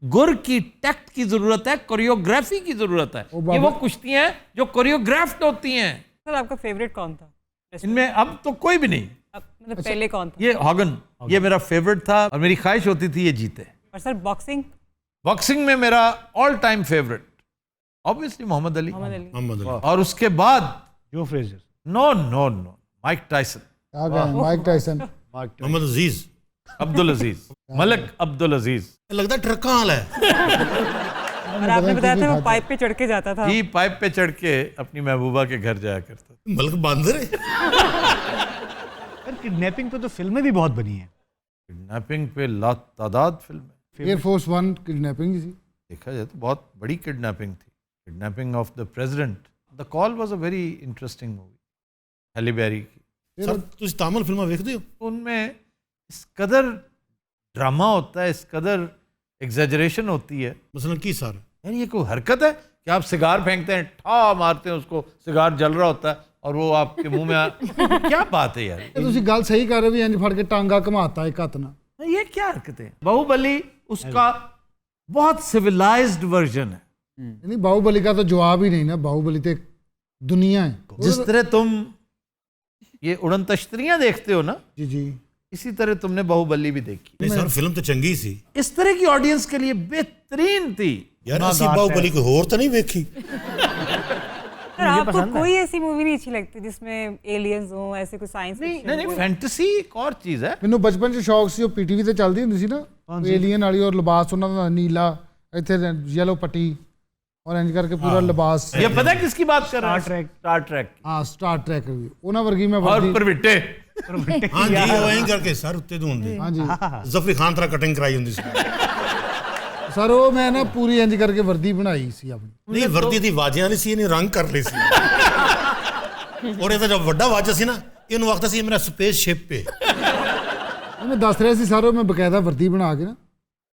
गुर की टैक्ट की जरूरत है, कोरियोग्राफी की जरूरत है। ये वो कुश्तियां हैं जो कोरियोग्राफ्ड होती हैं। सर आपका फेवरेट कौन था इनमें अब तो कोई भी नहीं। मतलब पहले कौन था? ये हॉगन, ये मेरा फेवरेट था और मेरी ख्वाहिश होती थी ये जीते। और सर बॉक्सिंग? बॉक्सिंग में मेरा all time favourite obviously Muhammad Ali, Muhammad Ali. और उसके बाद Joe Frazier, no no no Mike Tyson, आ गए माइक टाइसन, मोहम्मद अजीज, अब्दुल अजीज, मलिक अब्दुल अजीज। लगता है ट्रक्का हाल है। और आपने बताया था वो पाइप पे चढ़ के जाता था। जी, पाइप पे चढ़ के अपनी महबूबा के घर जाया करता था। मलक बांदर है। यार किडनैपिंग पे तो फिल्में भी बहुत बनी हैं। किडनैपिंग पे लातादाद फिल्में। एयरफोर्स 1 किडनैपिंग थी, देखा जाए तो बहुत बड़ी किडनैपिंग थी, kidnapping of the president. The call was a very interesting movie, Halle Berry की। सर तुम तामिल फिल्मां देखते हो? उनमें इस कदर ड्रामा होता है, इस कदर एग्जैजरेशन होती है। मसलन की सर, यानी ये कोई हरकत है कि आप सिगार फेंकते हैं, ठा मारते हैं उसको, सिगार जल रहा होता है और वो आपके मुंह में क्या बात है यार, ਤੁਸੀਂ ਗੱਲ ਸਹੀ ਕਰ ਰਹੇ ਵੀ ਇੰਜ ਫੜ ਕੇ ਟਾਂਗਾ ਘਮਾਤਾ ਇੱਕ ਹੱਥ ਨਾਲ। ये क्या हरकतें? बाहुबली उसका बहुत सिविलाइज्ड वर्जन है। नहीं, बाहुबली का तो जवाब ही नहीं ना, बाहुबली तो एक दुनिया है। जिस तरह तुम ये उड़न तश्तरियां देखते हो ना, जी जी, इसी तरह तुमने बाहुबली भी देखी। नहीं सर फिल्म तो चंगी सी इस तरह की ऑडियंस के लिए बेहतरीन थी यार। असी बाहुबली कोई होर तो नहीं देखी। सर आपको कोई ऐसी मूवी नहीं अच्छी लगती जिसमें एलियंस हो, ऐसे कोई साइंस? नहीं, फैंटेसी एक और चीज है। ਮੈਨੂੰ ਬਚਪਨ 'ਚ ਸ਼ੌਕ ਸੀ, ਉਹ ਪੀਟੀਵੀ ਤੇ ਚੱਲਦੀ ਹੁੰਦੀ ਸੀ ਨਾ, ਏਲੀਅਨ ਵਾਲੀ, ਔਰ ਲਿਬਾਸ ਉਹਨਾਂ ਦਾ ਨੀਲਾ, ਇੱਥੇ ਯੈਲੋ ਪੱਟੀ और इंज करके पूरा लिबास। ये पता है किसकी बात कर रहे हैं? Star Trek. हाँ, स्टार ट्रैक भी ਉਹਨਾਂ ਵਰਗੀ मैं और परविट्टे। हाँ जी, वो इंज करके सर उत्ते तो होंगे। हाँ जी, जफरी खान तरह कटिंग कराई होंदी सी। सर वो मैं ना पूरी इंज करके वर्दी बनाई सी अपनी। नहीं वर्दी दी वाजियां नहीं सी, इन्हें रंग कर ली सी। और ये तो जब बड़ा वाजा सी ना, इन वक्त सी मेरा स्पेस शिप पे। मैं दस रहा सी सारो, मैं बकायदा वर्दी बना के ना,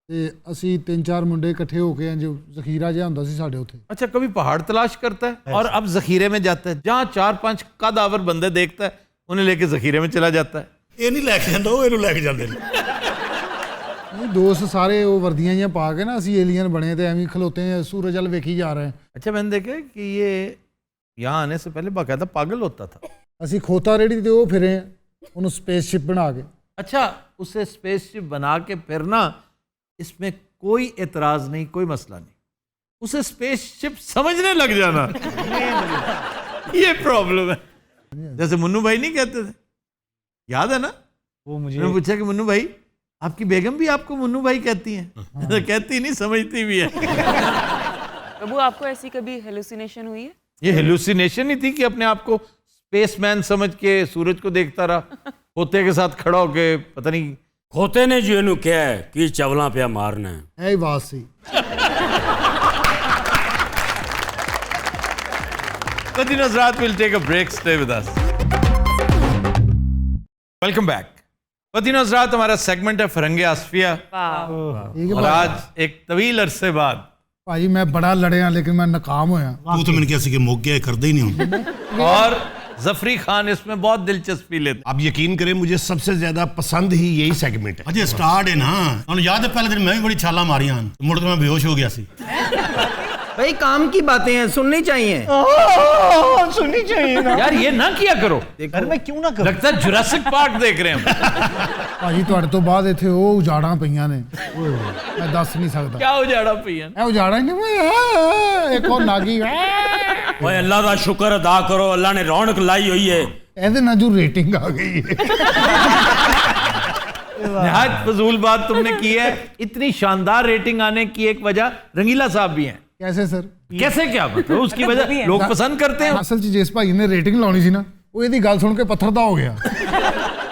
ਤੇ ਅਸੀਂ 3-4 ਮੁੰਡੇ ਇਕੱਠੇ ਹੋ ਕੇ ਇੰਜ ਜ਼ਖੀਰਾ ਜਿਹਾ ਹੁੰਦਾ ਸੀ ਸਾਡੇ ਉੱਥੇ। अच्छा, कभी पहाड़ तलाश करता है और अब जखीरे में जाता है, जहाँ 4-5 कदावर बंदे देखता है उन्हें लेके जखीरे में चला जाता है। ये नहीं लेके जाता, वो इन्हें लेके जाते हैं। नहीं, दोस्त सारे वो वर्दियां जियां पा के ना ਅਸੀਂ एलियन बने थे, एवं खलोते हैं सूरज वाल वेखी जा रहे हैं। अच्छा, मैंने देखा कि ये यहाँ आने से पहले बाकायदा पागल होता था। ਅਸੀਂ ਖੋਤਾ ਰੇੜੀ ਤੇ ਉਹ ਫਿਰੇ ਉਹਨੂੰ स्पेसशिप बना के। अच्छा, उसे स्पेसशिप बना के फिरना, इसमें कोई एतराज नहीं, कोई मसला नहीं। उसे स्पेसशिप समझने लग जाना ये प्रॉब्लम है। जैसे मुन्नू भाई नहीं कहते थे, याद है ना? वो मुझे मैंने पूछा कि मुन्नू भाई आपकी बेगम भी आपको मुन्नू भाई कहती हैं? तो कहती नहीं, समझती भी है। प्रभु आपको ऐसी कभी हेलुसिनेशन हुई है? ये हेलुसिनेशन ही थी कि अपने आप को स्पेसमैन समझ के सूरज को देखता रहा, पोते के साथ खड़ा होके, पता नहीं खोते ने जो इन्हों क्या है कि चवला पे मारना है। ऐ बात सी। Continue, Hazrat, we'll take a break. Stay with us. Welcome back. Continue, Hazrat, हमारा सेगमेंट है फरंगे आसफिया। और आज एक तवील अरसे बाद भाई मैं बड़ा लड़िया लेकिन मैं नाकाम होया। तू तो मैंने कहा सी कि मुक गया, करदे ही नहीं हूं। और जफरी खान इसमें बहुत दिलचस्पी लेते। आप यकीन करें, मुझे सबसे ज्यादा पसंद ही यही सेगमेंट है। अजय स्टार्ट है ना, और याद है पहले दिन मैं भी बड़ी छाला मारी हन, मुड़ के मैं बेहोश हो गया सी। भाई काम की बातें हैं, सुननी चाहिए। सुननी चाहिए ना यार, ये ना किया करो। घर में क्यों ना करो? लगता है जुरासिक पार्क देख रहे हैं हम। ਭਾਜੀ ਤੁਹਾਡੇ ਤੋਂ ਬਾਅਦ ਇੱਥੇ ਉਹ ਉਜਾੜਾਂ ਪਈਆਂ ਨੇ, ਮੈਂ ਦੱਸ ਨਹੀਂ ਸਕਦਾ। क्या उजाड़ा पईया? ਇਹ ਉਜਾੜਾ ਹੀ ਨਹੀਂ, ਇੱਕ ਉਹ ਨਾਗੀ ओए अल्लाह का शुक्र अदा करो, अल्लाह ने रौनक लाई हुई है। ਇਹਦੇ ਨਾਲ ਜੋ रेटिंग आ गई है। निहायत फजूल बात तुमने की है। इतनी शानदार रेटिंग आने की एक वजह रंगीला साहब भी हैं कैसे सर कैसे क्या मतलब उसकी वजह लोग पसंद करते हैं। ਅਸਲ 'ਚ ਜਿਸ ਭਾਈ ਨੇ ਰੇਟਿੰਗ ਲਾਉਣੀ ਸੀ ਨਾ ਉਹ ਇਹਦੀ ਗੱਲ ਸੁਣ ਕੇ ਪੱਥਰ ਦਾ ਹੋ ਗਿਆ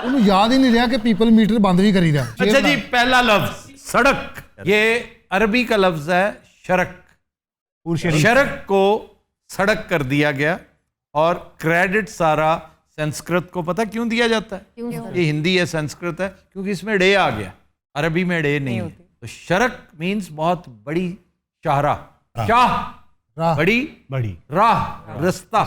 ਉਹਨੂੰ ਯਾਦ ਹੀ ਨਹੀਂ ਰਿਹਾ ਕਿ ਪੀਪਲ मीटर बंद भी करी रहा। अच्छा जी, पहला लफ्ज सड़क, ये अरबी का लफ्ज है शरक। शरक को सड़क कर दिया गया और क्रेडिट सारा संस्कृत को पता क्यों दिया जाता है? ये हिंदी है, संस्कृत है, क्योंकि इसमें डे आ गया, अरबी में डे नहीं है। तो शरक मीन्स बहुत बड़ी शाहराह, शाह बड़ी राह, रास्ता।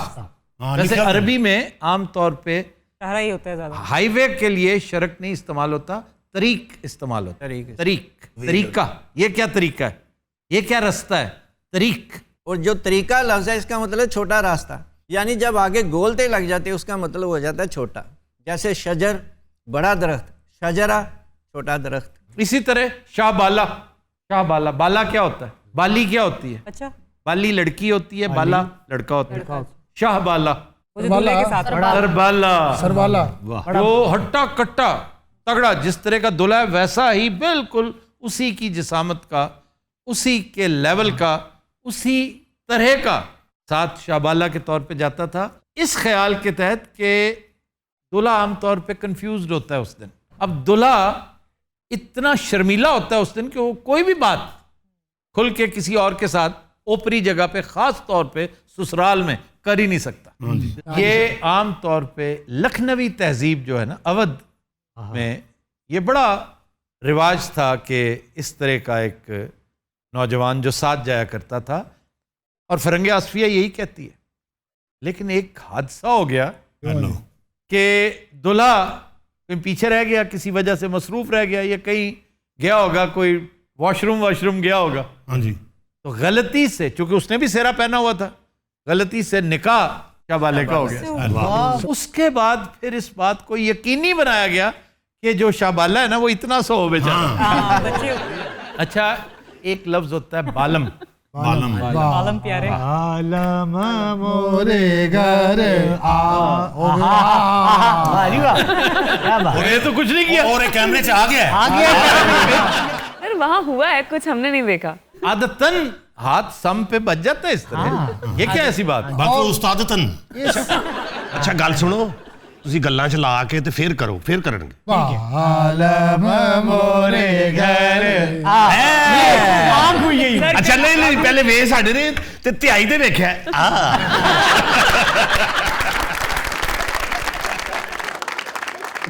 जैसे अरबी में आमतौर पे ही होता है ज्यादा। हाईवे के लिए शरक नहीं इस्तेमाल होता, तरीक इस्तेमाल होता है। तरीका, ये क्या तरीका है, ये क्या रास्ता है? तरीक। और जो तरीका लफ्ज है इसका मतलब छोटा रास्ता, यानी जब आगे गोलते लग जाते हैं उसका मतलब हो जाता है छोटा। जैसे शजर बड़ा दरख्त, शजरा छोटा दरख्त। इसी तरह शाहबाला, शाहबाला, बाला क्या होता है? बाली क्या होती है? अच्छा, बाली लड़की होती है, बाला लड़का होता है। शाहबाला, सरबाला, जो हट्टा कट्टा तगड़ा जिस तरह का दुल्हा है वैसा ही बिल्कुल उसी की जिसामत का, उसी के लेवल का, उसी तरह का साथ शाहबाला के तौर पे जाता था, इस ख्याल के तहत कि दुल्हा आमतौर पे कंफ्यूज्ड होता है उस दिन। अब दुल्हा इतना शर्मीला होता है उस दिन कि वो कोई भी बात खुल के किसी और के साथ ऊपरी जगह पे, खास तौर पे ससुराल में कर ही नहीं सकता। ये आम तौर पे लखनवी तहजीब जो है ना, अवध में ये बड़ा रिवाज था कि इस तरह का एक नौजवान जो साथ जाया करता था, और फरंगे आसफिया यही कहती है। लेकिन एक हादसा हो गया कि दूल्हा कहीं पीछे रह गया, किसी वजह से मसरूफ रह गया, या कहीं गया होगा, कोई वॉशरूम गया होगा। हाँ जी। तो गलती से, चूंकि उसने भी सेहरा पहना हुआ था, गलती से निकाह शाहबाले का हो गया। उसके बाद फिर इस बात को यकीनी बनाया गया कि जो शाहबाला है ना वो इतना सो हो बेचारा। अच्छा, एक लफ्ज होता है बालम। बालम प्यारे, आलम मोरे घर ये तो कुछ नहीं किया, और एक कैमरे से आ गया अरे वहाँ हुआ है कुछ, हमने नहीं देखा। आदतन हाथ सम पे बच जाता है इस तरह। ये क्या ऐसी बात? बाकी उस्तादतन। अच्छा गल सुनो, ਤੁਸੀਂ ਗੱਲਾਂ ਚ ਲਾ ਕੇ ਤੇ ਫੇਰ ਕਰੋ, ਫੇਰ ਕਰਨਗੇ। आलम मोरे घर अच्छा नहीं पहले वे साडे ने ते ਧਿਆਈ ਤੇ ਵੇਖਿਆ।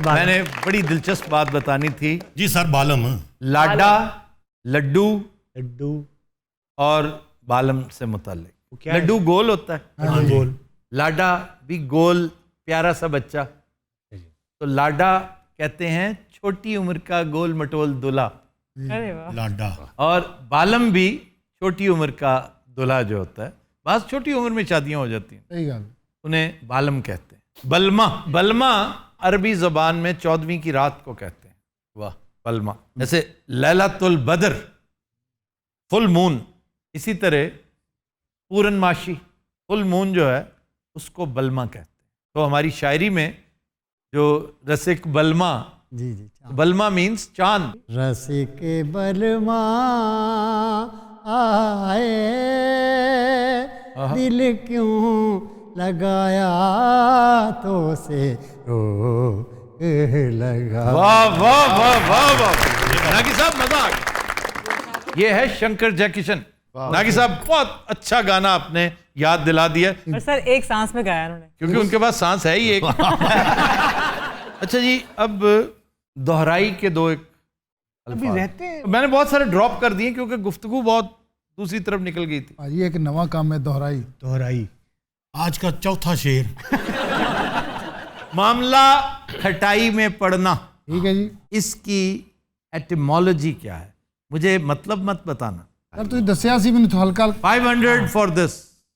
मैंने बड़ी दिलचस्प बात बतानी थी जी सर। बालम, लाडा, लड्डू और बालम से मुताल्लिक। लड्डू गोल होता है, गोल। लाडा भी गोल प्यारा सा बच्चा, तो लाडा कहते हैं छोटी उम्र का गोल मटोल दूल्हा। अरे वाह। लाडा। और बालम भी छोटी उम्र का दूल्हा जो होता है। बस छोटी उम्र में शादियां हो जाती हैं, सही गल। उन्हें बालम कहते हैं। बलमा, बलमा अरबी ज़बान में 14वीं की रात को कहते हैं। वाह, बलमा। जैसे लैलतुल बदर, फुल मून, इसी तरह पूरनमाशी, फुल मून जो है उसको बलमा कहते हैं। तो हमारी शायरी में जो रसिक बलमा, जी बलमा मीन्स चांद। रसिक बलमा आए, दिल क्यों लगाया तो से लगा। वाह वाह वाह वाह वाह, नागी साहब मजा आ गया। ये है शंकर जयकिशन। नागी साहब बहुत अच्छा गाना आपने याद दिला दिया। और सर एक सांस में गाया उन्होंने, क्योंकि उनके पास सांस है ही एक। अच्छा जी, अब दोहराई के दो एक अल्फाज रहते हैं। मैंने बहुत सारे ड्रॉप कर दिए क्योंकि गुफ्तगू बहुत दूसरी तरफ निकल गई थी। ये एक नवा काम है, दोहराई। आज का चौथा शेर। मामला खटाई में पड़ना, ठीक है जी। इसकी एटिमोलॉजी क्या है? मुझे मतलब मत बताना सर। तुझे दसिया सी मैंने तो हल्का 500 फॉर दिस।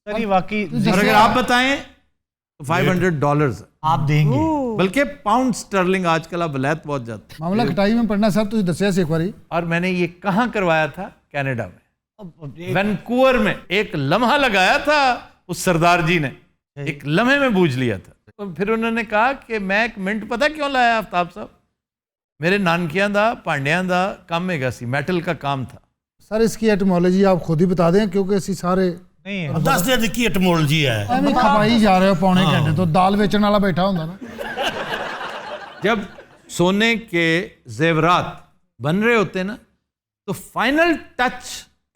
वाकई और अगर आप बताएं तो $500 आप देंगे। बल्कि पाउंड स्टर्लिंग आजकल अब वलैत बहुत जाता है। मामला खटाई में पड़ना सर, तुझे दसिया सी एक बारी। और मैंने ये कहाँ करवाया था? कनाडा में, वैनकूवर में। एक लम्हा लगाया था उस सरदार जी ने, एक लम्हे में बूझ लिया था। तो फिर उन्होंने कहा कि मैं एक मिनट पता क्यों लाया आफ्ताब साहब, मेरे नानकियां दा भांडियां दा काम हैगा सी, मैटल का काम था। सर इसकी एटमोलॉजी आप खुद ही बता दें क्योंकि ਅਸੀਂ ਸਾਰੇ नहीं दस दे की एटमोलॉजी है ਐਵੇਂ ਖਪਾਈ ਜਾ ਰਹੇ ਹੋ पौने घंटे तो दाल बेचने वाला बैठा ਹੁੰਦਾ ना जब सोने के जेवरात बन रहे होते हैं ना तो फाइनल टच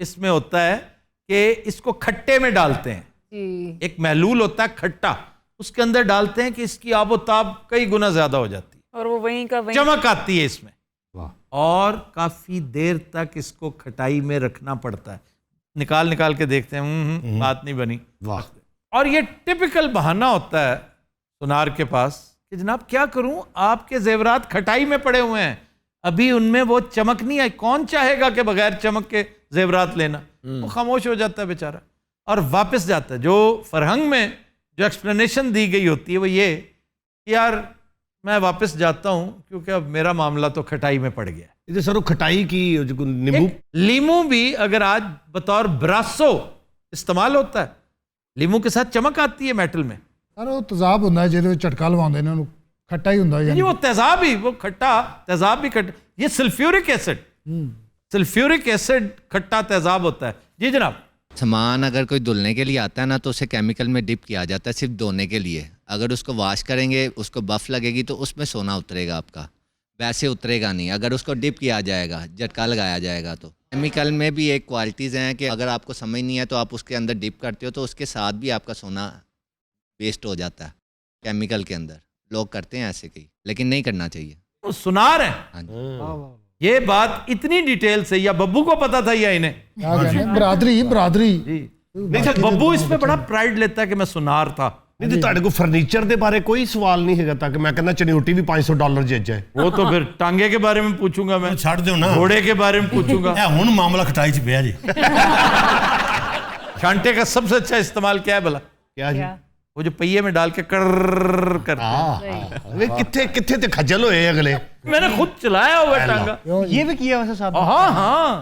इसमें होता है कि इसको खट्टे में डालते हैं। एक महलूल होता है खट्टा, उसके अंदर डालते हैं कि इसकी आबोताब कई गुना ज्यादा हो जाती है और वो वहीं का वहीं चमक आती है इसमें। और काफी देर तक इसको खटाई में रखना पड़ता है। निकाल निकाल के देखते हैं बात नहीं बनी। और ये टिपिकल बहाना होता है सुनार के पास कि जनाब क्या करूं, आपके जेवरात खटाई में पड़े हुए हैं, अभी उनमें वो चमक नहीं आई। कौन चाहेगा कि बगैर चमक के जेवरात लेना? वो खामोश हो जाता है बेचारा और वापस जाता है। जो फरहंग में जो एक्सप्लेनेशन दी गई होती है वो ये कि यार मैं वापस जाता हूं क्योंकि अब मेरा मामला तो खटाई में पड़ गया। ये सर खटाई की नींबू लीमू भी अगर आज बतौर ब्रासो इस्तेमाल होता है, लीमू के साथ चमक आती है मेटल में। सर वो तेजाब ਹੁੰਦਾ ਜਿਹਦੇ ਵਿੱਚ ਝਟਕਾ ਲਵਾਉਂਦੇ ਨੇ ਉਹਨੂੰ ਖੱਟਾ ਹੀ ਹੁੰਦਾ यानी वो तेजाब ही वो खट्टा, तेजाब भी खट्टा। ये सल्फ्यूरिक एसिड, सल्फ्यूरिक एसिड खट्टा तेजाब होता है। जी जनाब। सामान अगर कोई धुलने के लिए आता है ना तो उसे केमिकल में डिप किया जाता है सिर्फ धोने के लिए। अगर उसको वॉश करेंगे, उसको बफ लगेगी तो उसमें सोना उतरेगा आपका, वैसे उतरेगा नहीं। अगर उसको डिप किया जाएगा, झटका लगाया जाएगा तो। केमिकल में भी एक क्वालिटीज़ हैं कि अगर आपको समझ नहीं है तो आप उसके अंदर डिप करते हो तो उसके साथ भी आपका सोना वेस्ट हो जाता है केमिकल के अंदर। लोग करते हैं ऐसे कई, लेकिन नहीं करना चाहिए। वो सुनार है। हाँ जी। ये बात इतनी डिटेल से या बब्बू को पता था या इन्हें? बरादरी बरादरी नहीं सर, बब्बू इस पे बड़ा प्राइड लेता है कि मैं सुनार था। नहीं तो ਤੁਹਾਡੇ को फर्नीचर के बारे कोई सवाल नहीं है ताकि मैं कहना चनियोटी भी $500 जेज जाए। वो तो फिर टांगे के बारे में पूछूंगा मैं, ਛੱਡ ਦਿਓ ਨਾ घोड़े के बारे में पूछूंगा। ਇਹ ਹੁਣ ਮਾਮਲਾ ਖਟਾਈ 'ਚ ਪਿਆ ਜੀ। छांटे का सबसे अच्छा इस्तेमाल क्या है भला? क्या जी? वो जो पहिए में डाल के कर वे किथे किथे ते खज्जल होए अगले। मैंने खुद चलाया हुआ टांगा। ये भी किया वैसे साहब। हाँ हाँ।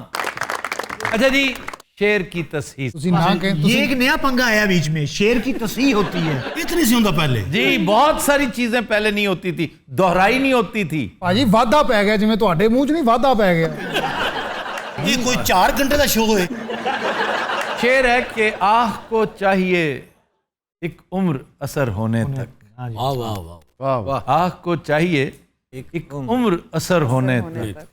अच्छा जी, शेर की तस्हीर। ये एक नया पंगा आया बीच में, शेर की तस्हीर होती है। इतनी सी ਹੁੰਦਾ पहले जी बहुत सारी चीजें पहले नहीं होती थी, दोहराई नहीं होती थी। ਭਾਜੀ ਵਾਧਾ ਪੈ ਗਿਆ ਜਿਵੇਂ ਤੁਹਾਡੇ ਮੂੰਹ 'ਚ ਨਹੀਂ ਵਾਧਾ ਪੈ ਗਿਆ। ਇਹ ਕੋਈ 4 ਘੰਟੇ ਦਾ ਸ਼ੋਅ ਹੋਏ। शेर है कि आह को चाहिए एक उम्र असर होने तक। वाह वाह वाह वाह। आह को चाहिए एक उम्र असर होने तक।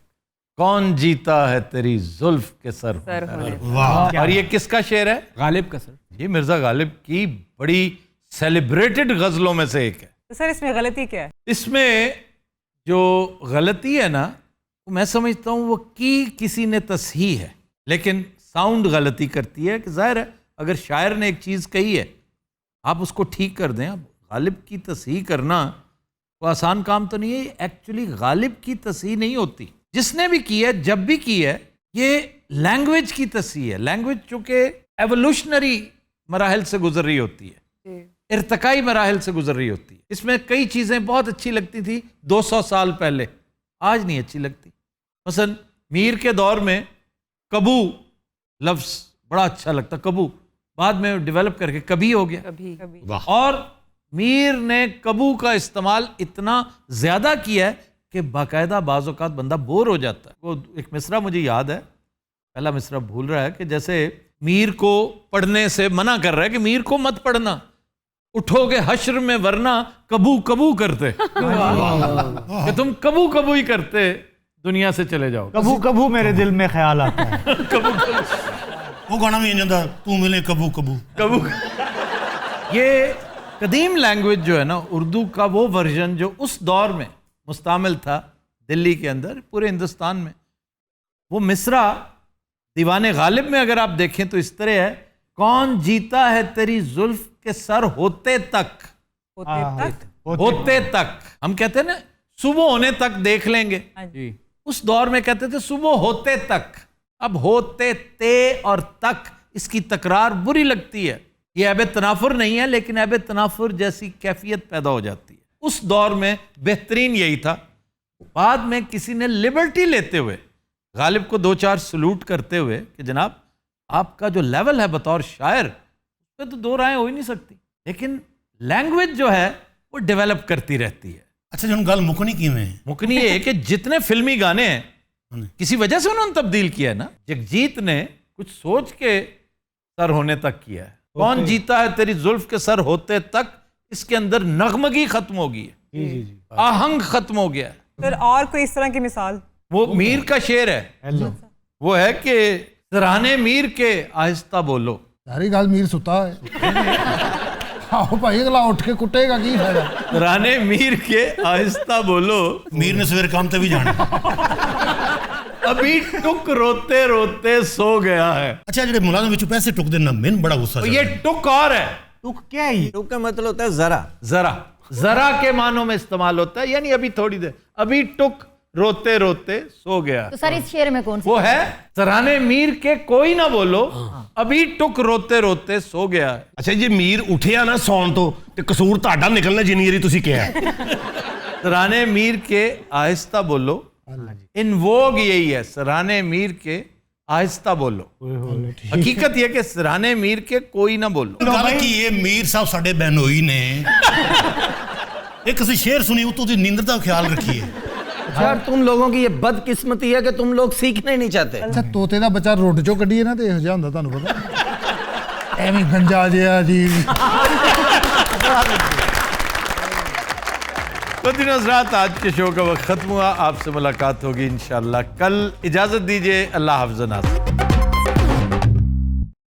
कौन जीता है तेरी जुल्फ के सर होने। वाह। और ये किसका शेर है? गालिब का सर। ये मिर्जा गालिब की बड़ी सेलिब्रेटेड गजलों में से एक है। तो सर इसमें गलती क्या है? इसमें जो गलती है ना वो मैं समझता हूँ वो की किसी ने तस्हीह है, लेकिन साउंड गलती करती है कि जाहिर है अगर शायर ने एक चीज़ कही है आप उसको ठीक कर दें। अब गालिब की तस्हीह करना वो आसान काम तो नहीं है। एक्चुअली गालिब की तस्हीह नहीं होती, जिसने भी की है जब भी की है ये लैंग्वेज की तस्हीह है। लैंग्वेज चूँकि एवोल्यूशनरी मराहल से गुजर रही होती है, इर्तकाई मराहल से गुजर रही होती है। इसमें कई चीज़ें बहुत अच्छी लगती थी 200 साल पहले, आज नहीं अच्छी लगती। मसलन मीर के दौर में कबू लफ्ज़ बड़ा अच्छा लगता, कबू बाद में डेवलप करके कभी हो गया। कभी और मीर ने कबू का इस्तेमाल इतना ज़्यादा किया है कि बाकायदा बाज़ औक़ात बंदा बोर हो जाता है। वो एक मिसरा मुझे याद है, पहला मिसरा भूल रहा है, कि जैसे मीर को पढ़ने से मना कर रहा है कि मीर को मत पढ़ना, उठोगे हश्र में वरना कबू कबू करते कि तुम कबू कबू ही करते दुनिया से चले जाओ। कबू कबू मेरे दिल में ख्याल आता है। कबू कबू वो गाना भी नहीं जाता तू मिले कबू कबू कबू। ये कदीम लैंग्वेज जो है ना उर्दू का वो वर्जन जो उस दौर में मुस्तामिल था दिल्ली के अंदर, पूरे हिंदुस्तान में, वो मिसरा दीवाने गालिब में अगर आप देखें तो इस तरह है, कौन जीता है तेरी जुल्फ के सर होते तक। होते तक हम कहते हैं ना सुबह होने तक देख लेंगे, उस दौर में कहते थे सुबह होते तक। अब होते ते और तक इसकी तकरार बुरी लगती है। ये ऐब तनाफुर नहीं है, लेकिन ऐब तनाफुर जैसी कैफियत पैदा हो जाती है। उस दौर में बेहतरीन यही था। बाद में किसी ने लिबर्टी लेते हुए गालिब को 2-4 सलूट करते हुए कि जनाब आपका जो लेवल है बतौर शायर उस पर तो 2 राय हो ही नहीं सकती, लेकिन लैंग्वेज जो है वो डेवलप करती रहती है। अच्छा जी, गल मुकनी किवें? मुकनी ये है कि जितने फिल्मी गाने हैं किसी वजह से उन्होंने तब्दील किया है ना। जगजीत ने कुछ सोच के सर होने तक किया है। कौन जीता है तेरी जुल्फ के सर होते तक, इसके अंदर नगमगी खत्म हो गई है, आहंग खत्म हो गया है। फिर और कोई इस तरह की मिसाल? वो मीर का शेर है, वो है कि सराहने मीर के आहिस्ता बोलो। सारी गल मीर सुता है। आओ भाई अगला उठ के कुटेगा की फायदा। सराहने मीर के आहिस्ता बोलो, मीर ने सवेरे काम ते भी जाना। अभी टुक रोते रोते सो गया है। अच्छा जेडे मुलाजम विच पैसे टुक देना मैंने बड़ा गुस्सा तो ये टुक और है। टुक क्या है? टुक का मतलब होता है जरा। जरा, जरा के मानों में इस्तेमाल होता है, यानी अभी थोड़ी देर, अभी टुक रोते रोते सो गया। तो सर इस शेर में कौन सी? वो है सराहने मीर के कोई ना बोलो, अभी टुक रोते रोते सो गया। अच्छा जी मीर उठिया ना सौन तो ते कसूर ਤੁਹਾਡਾ निकलना जिन्नी वारी तुसी किया है। सराहने मीर के आहिस्ता बोलो, इन वोग यही है, सराहने मीर के आहिस्ता बोलो। हकीकत यह कि सराहने मीर के कोई ना बोलो। गल की ये मीर साहब साडे बहनोई ने एक किसी शेर सुनी उतो दी नींद का ख्याल रखिए। यार तुम लोगों की ये बदकिस्मती है कि तुम लोग सीखने नहीं चाहते। अच्छा तोते ਦਾ ਬੱਚਾ ਰੋਡ ਚੋਂ ਕੱਢੀਏ ਨਾ ਤੇ ਇਹੋ ਜਿਹਾ ਹੁੰਦਾ ਤੁਹਾਨੂੰ ਪਤਾ। ਐਵੇਂ ਗੰਜਾ ਜਿਹਾ ਜੀ। तो दिन रात आज के शो का वक्त खत्म हुआ। आपसे मुलाकात होगी इंशाल्लाह कल। इजाजत दीजिए, अल्लाह हाफ़िज़।